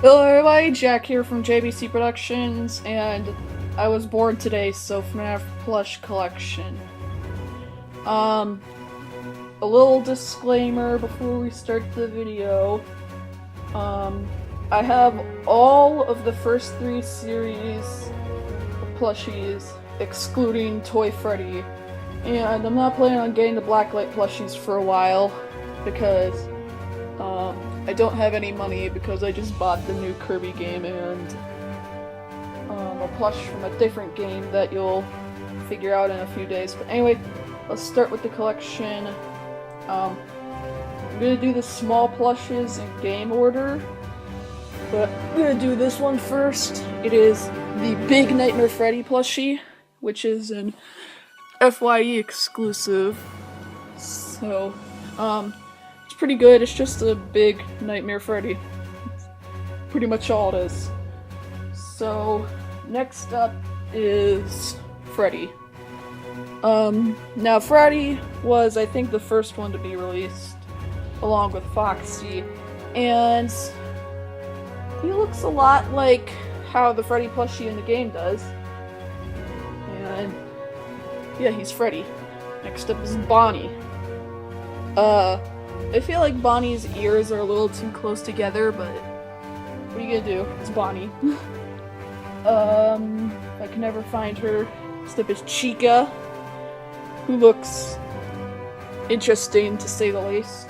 Hello everybody, Jack here from JBC Productions, and I was bored today, so Fnaf plush collection. A little disclaimer before we start the video. I have all of the first 3 series of plushies, excluding Toy Freddy, and I'm not planning on getting the Blacklight plushies for a while, because I don't have any money because I just bought the new Kirby game and a plush from a different game that you'll figure out in a few days. But anyway, let's start with the collection. I'm gonna do the small plushes in game order, but I'm gonna do this one first. It is the Big Nightmare Freddy plushie, which is an FYE exclusive. So, it's pretty good. It's just a big Nightmare Freddy. That's pretty much all it is. So, next up is Freddy. Now Freddy was, I think, the first one to be released, along with Foxy, and he looks a lot like how the Freddy plushie in the game does. And yeah, he's Freddy. Next up is Bonnie. I feel like Bonnie's ears are a little too close together, but what are you gonna do? It's Bonnie. I can never find her. Next up is Chica, who looks interesting to say the least.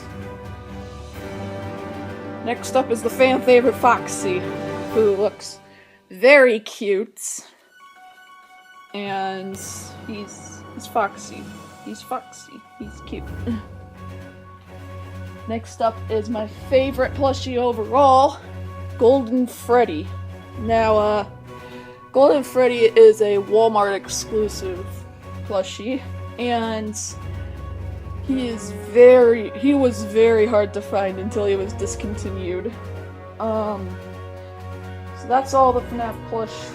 Next up is the fan favorite Foxy, who looks very cute. And he's Foxy. He's Foxy. He's cute. Next up is my favorite plushie overall, Golden Freddy. Now, Golden Freddy is a Walmart exclusive plushie, and he was very hard to find until he was discontinued. So that's all the Fnaf plush.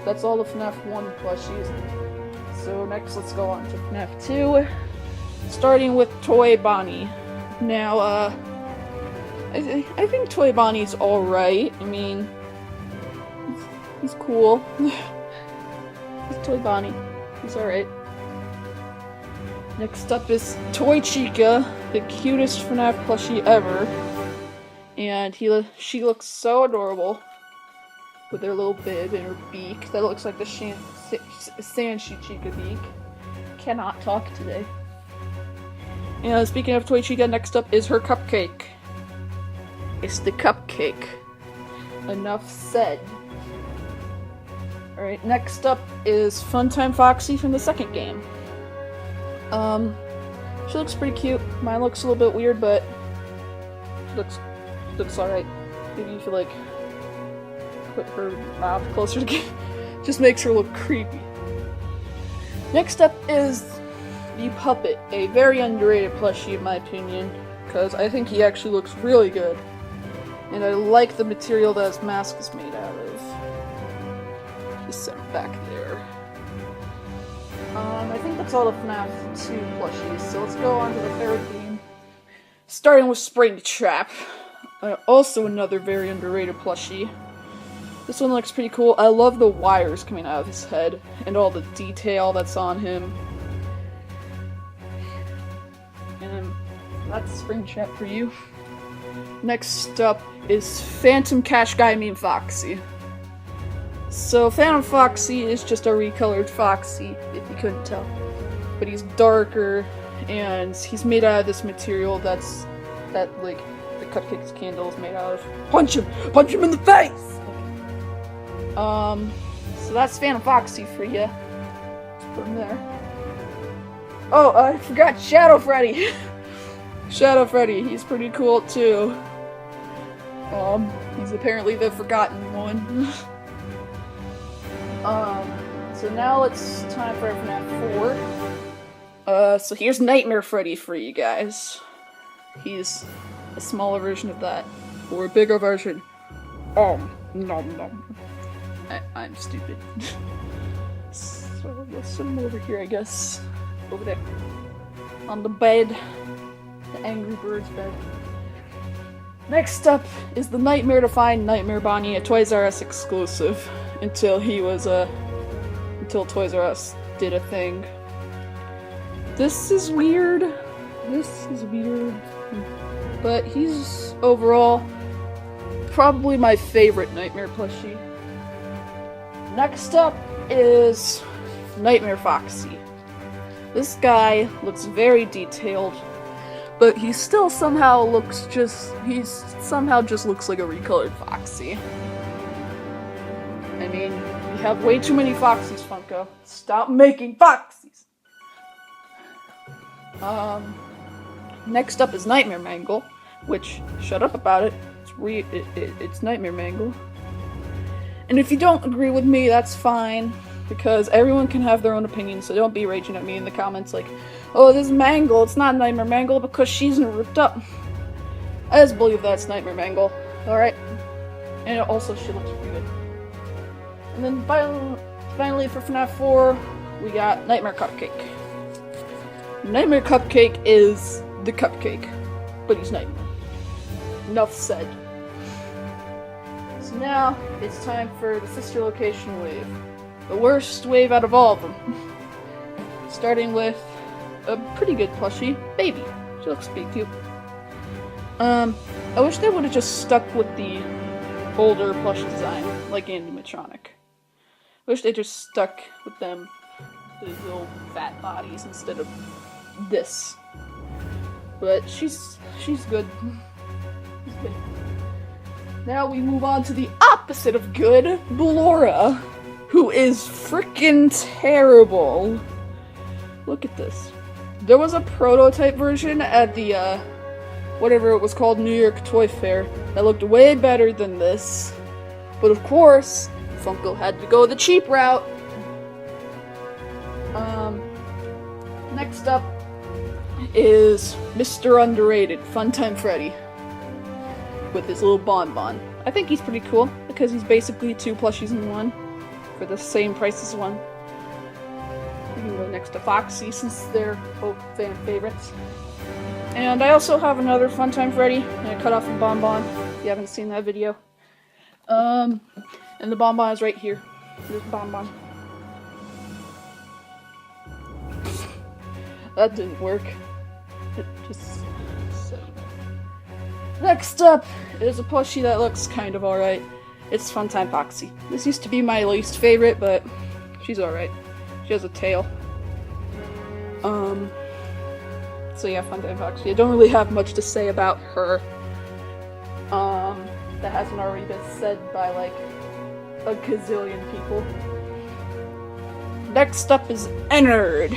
That's all the Fnaf 1 plushies. So next, let's go on to Fnaf 2, starting with Toy Bonnie. Now, I think Toy Bonnie's alright. I mean, he's cool. He's Toy Bonnie. He's alright. Next up is Toy Chica, the cutest Fnaf plushie ever. And she looks so adorable with her little bib and her beak that looks like the Sanshi Chica beak. Cannot talk today. And speaking of Toy Chica, next up is her cupcake. It's the cupcake. Enough said. Alright, next up is Funtime Foxy from the second game. She looks pretty cute. Mine looks a little bit weird, but she looks alright. Maybe if you like put her mouth closer to just makes her look creepy. Next up is the Puppet, a very underrated plushie in my opinion, because I think he actually looks really good. And I like the material that his mask is made out of. Just set it back there. I think that's all the Fnaf 2 plushies, so let's go on to the third game. Starting with Springtrap. Also another very underrated plushie. This one looks pretty cool. I love the wires coming out of his head, and all the detail that's on him. And that's Springtrap for you. Next up is Phantom Cash Guy Mean Foxy. So Phantom Foxy is just a recolored Foxy, if you couldn't tell. But he's darker, and he's made out of this material that like the Cupcakes candle is made out of. Punch him! Punch him in the face! So that's Phantom Foxy for you. Let's put him there. Oh, I forgot Shadow Freddy! Shadow Freddy, he's pretty cool too. He's apparently the forgotten one. So now it's time for FNAF 4. So here's Nightmare Freddy for you guys. He's a smaller version of that. Or a bigger version. Nom nom. I'm stupid. So let's send him over here, I guess. Over there. On the bed. The Angry Birds bed. Next up is the Nightmare to Find Nightmare Bonnie, a Toys R Us exclusive, until Toys R Us did a thing. This is weird. But he's overall probably my favorite Nightmare plushie. Next up is Nightmare Foxy. This guy looks very detailed, but he still somehow just looks like a recolored Foxy. I mean, we have way too many Foxies, Funko. Stop making Foxies! Next up is Nightmare Mangle, which, shut up about it, it's Nightmare Mangle. And if you don't agree with me, that's fine, because everyone can have their own opinion, so don't be raging at me in the comments like, oh, this is Mangle, it's not Nightmare Mangle because she's ripped up. I just believe that's Nightmare Mangle, alright? And also, she looks pretty good. And then finally for Fnaf 4, we got Nightmare Cupcake. Nightmare Cupcake is the cupcake, but he's Nightmare. Enough said. So now, it's time for the Sister Location wave. The worst wave out of all of them. Starting with a pretty good plushie, Baby. She looks pretty cute. I wish they would have just stuck with the older plush design, like animatronic. I wish they just stuck with them, those little fat bodies, instead of this. But she's good. She's good. Now we move on to the opposite of good, Ballora, who is freaking terrible. Look at this. There was a prototype version at the, whatever it was called, New York Toy Fair, that looked way better than this. But of course, Funko had to go the cheap route. Next up is Mr. Underrated, Funtime Freddy, with his little bonbon. I think he's pretty cool, because he's basically two plushies in one, for the same price as one. We can go next to Foxy, since they're both fan favorites. And I also have another Funtime Freddy, and I cut off a bonbon, if you haven't seen that video. And the bonbon is right here. This bonbon. That didn't work. It just... so. Next up is a plushie that looks kind of alright. It's Funtime Foxy. This used to be my least favorite, but she's alright. She has a tail. So yeah, Funtime Foxy. I don't really have much to say about her. That hasn't already been said by like a gazillion people. Next up is Ennard.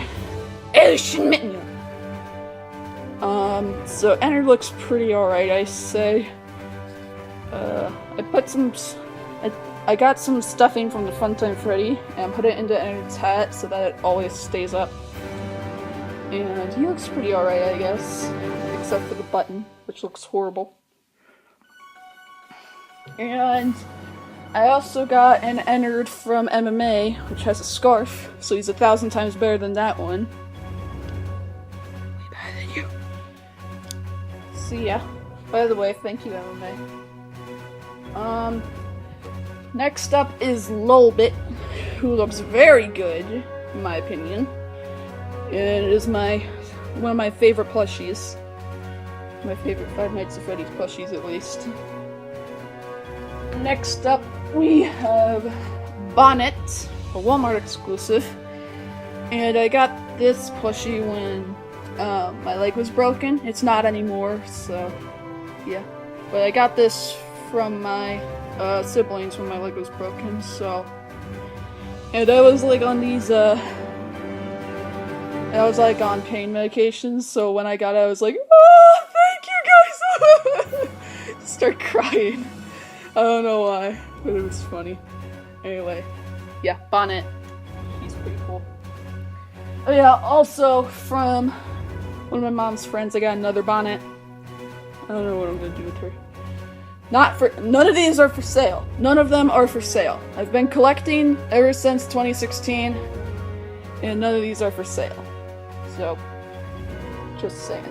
So Ennard looks pretty alright, I say. I got some stuffing from the Funtime Freddy and put it into Ennard's hat so that it always stays up. And he looks pretty alright, I guess. Except for the button, which looks horrible. And I also got an Ennard from MMA, which has a scarf, so he's 1,000 times better than that one. Way better than you. So yeah. By the way, thank you, MMA. Next up is Lolbit, who looks very good, in my opinion. And it is one of my favorite plushies. My favorite Five Nights at Freddy's plushies, at least. Next up, we have Bonnet, a Walmart exclusive. And I got this plushie when my leg was broken. It's not anymore, so yeah. But I got this from my siblings when my leg was broken, so. And I was like on on pain medications, so when I got it, I was like, oh, thank you guys! Start crying. I don't know why, but it was funny. Anyway, yeah, Bonnet. He's pretty cool. Oh yeah, also from one of my mom's friends, I got another Bonnet. I don't know what I'm gonna do with her. None of these are for sale. None of them are for sale. I've been collecting ever since 2016, and none of these are for sale. So, just saying.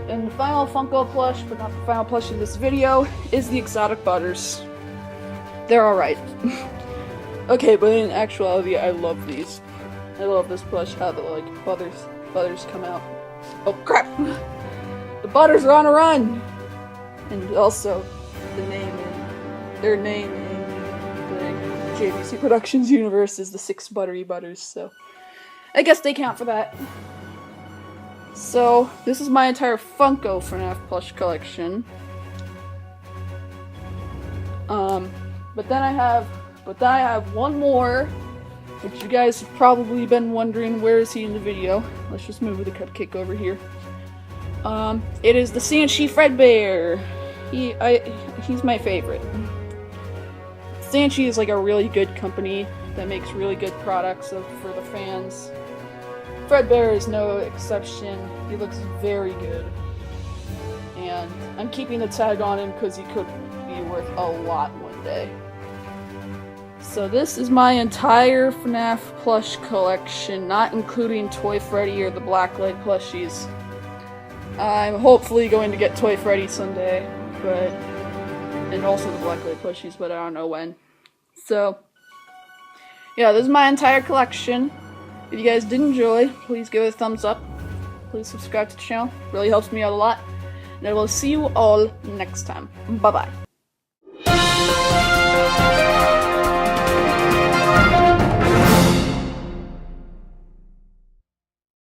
And the final Funko plush, but not the final plush in this video, is the exotic butters. They're alright. Okay, but in actuality, I love these. I love this plush, how the, like, butters come out. Oh crap! The butters are on a run! And also, their name in the JVC Productions universe is the 6 buttery butters, so I guess they count for that. So, this is my entire Funko Fnaf plush collection. But then I have one more, which you guys have probably been wondering, where is he in the video? Let's just move the cupcake over here. It is the Sanchi Fredbear. He's my favorite. Sanchi is like a really good company that makes really good products for the fans. Fredbear is no exception. He looks very good. And I'm keeping the tag on him because he could be worth a lot one day. So this is my entire Fnaf plush collection, not including Toy Freddy or the Blacklight plushies. I'm hopefully going to get Toy Freddy someday, and also the Blacklight plushies, but I don't know when. So, yeah, this is my entire collection. If you guys did enjoy, please give it a thumbs up. Please subscribe to the channel. Really helps me out a lot. And I will see you all next time. Bye-bye.